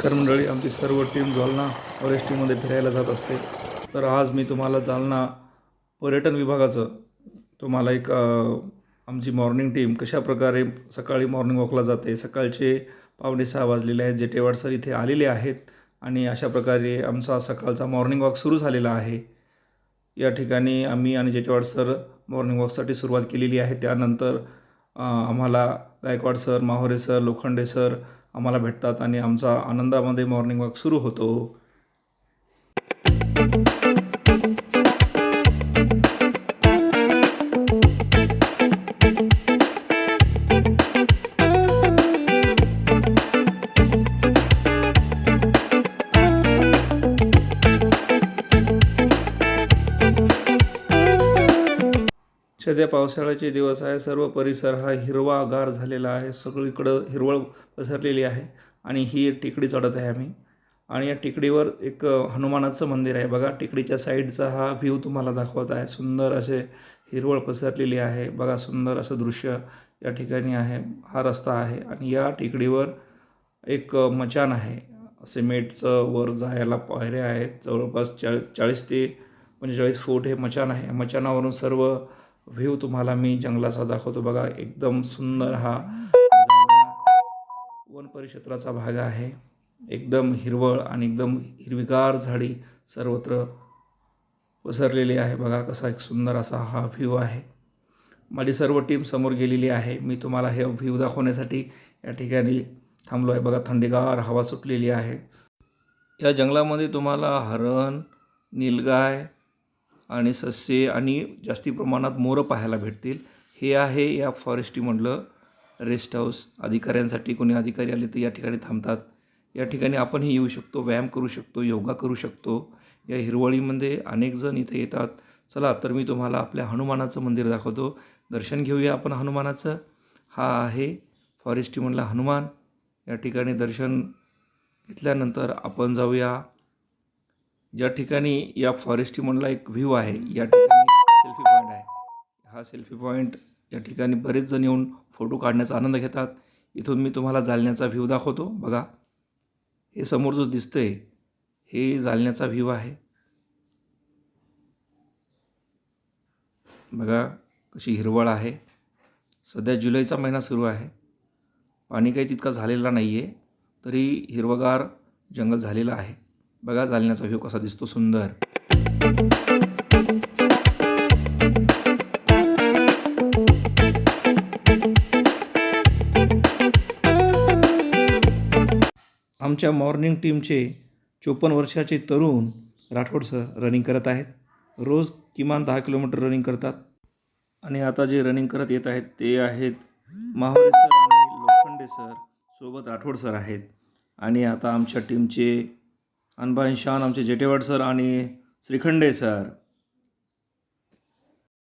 नमस्कार मंडळी, आमची सर्व टीम जालना फॉरेस्टमध्ये फिरायला जात असते। तर आज मी तुम्हाला जालना पर्यटन विभागाचं तुम्हाला एक आमची मॉर्निंग टीम कशा प्रकारे सकाळी मॉर्निंग वॉकला जाते। सकाळचे 5:45 वाजलेले आहेत। जेटेवाड सर इथे आलेले आहेत आणि अशा प्रकारे आमचा सकाळचा मॉर्निंग वॉक सुरू झालेला आहे। या ठिकाणी आम्ही आणि जेटेवाड सर मॉर्निंग वॉकसाठी सुरुवात केलेली आहे। त्यानंतर आम्हाला Gaikwad sir, Mahore sir, Lokhande sir आम्हाला भेटतात आणि आमचा आनंदामध्ये मॉर्निंग वॉक सुरू होतो। सध्या पावसाळ्याचे दिवस आहे। सर्व परिसर हा हिरवागार झालेला आहे। सगळीकडं हिरवळ पसरलेली आहे आणि ही टेकडी चढत आहे आम्ही। आणि या टेकडीवर एक हनुमानाचं मंदिर आहे बघा। टेकडीच्या साईडचा हा व्ह्यू तुम्हाला दाखवत आहे। सुंदर असे हिरवळ पसरलेली आहे बघा। सुंदर असं दृश्य या ठिकाणी आहे। हा रस्ता आहे आणि या टेकडीवर एक मचान आहे। सिमेंटचं वर जायला पायऱ्या आहेत। जवळपास 40 ते 45 फूट हे मचान आहे। मचानावरून सर्व व्ह्यू तुम्हाला मी जंगलाचा दाखवतो बघा। एकदम सुंदर हा वन परिक्षेत्राचा भाग आहे। एकदम हिरवळ आणि एकदम हिरवीगार झाडी सर्वत्र पसरलेली आहे बघा। कसा एक सुंदर असा हा व्ह्यू आहे। माझी सर्व टीम समोर गेलेली आहे। मी तुम्हाला हे व्ह्यू दाखवण्यासाठी या ठिकाणी थांबलो आहे बघा। थंडीगार हवा सुटलेली आहे। या जंगलामध्ये तुम्हाला हरण, नीलगाय आणि ससे आणि जास्ती प्रमाणात मोर पाहायला भेटतील। हे आहे या फॉरेस्टमधलं रेस्ट हाऊस। अधिकाऱ्यांसाठी कोणी अधिकारी आले तर या ठिकाणी थांबतात। या ठिकाणी आपणही येऊ शकतो, व्यायाम करू शकतो, योगा करू शकतो। या हिरवळीमध्ये अनेक जण इथे येतात। चला तर मी तुम्हाला आपल्या हनुमानाचं मंदिर दाखवतो। दर्शन घेऊया आपण हनुमानाचं। हा आहे फॉरेस्टमधला हनुमान। या ठिकाणी दर्शन घेतल्यानंतर आपण जाऊया ज्या ठिकाणी या फॉरेस्टमधला एक व्ह्यू आहे। या ठिकाणी सेल्फी पॉईंट आहे। हा सेल्फी पॉईंट या ठिकाणी बरेच जण येऊन फोटो काढण्याचा आनंद घेतात। इथून मी तुम्हाला जालन्याचा व्ह्यू दाखवतो बघा। हे समोर जो दिसतंय हे जालन्याचा व्ह्यू आहे बघा। कशी हिरवळ आहे। सध्या जुलैचा महिना सुरू आहे। पाणी काही तितका झालेला नाही आहे, तरी हिरवगार जंगल झालेलं आहे बघा। जालन्याचा व्ह्यू कसा दिसतो सुंदर। आमच्या मॉर्निंग टीमचे 54 वर्षाचे तरुण राठोड सर रनिंग करत आहेत। रोज किमान 10 किलोमीटर रनिंग करतात। आणि आता जे रनिंग करत येत आहेत ते आहेत माहोरे सर आणि लोखंडे सर, सोबत राठोड सर आहेत। आणि आता आमच्या टीमचे अनबान शान आमचे जेटेवाड सर आणि श्रीखंडे सर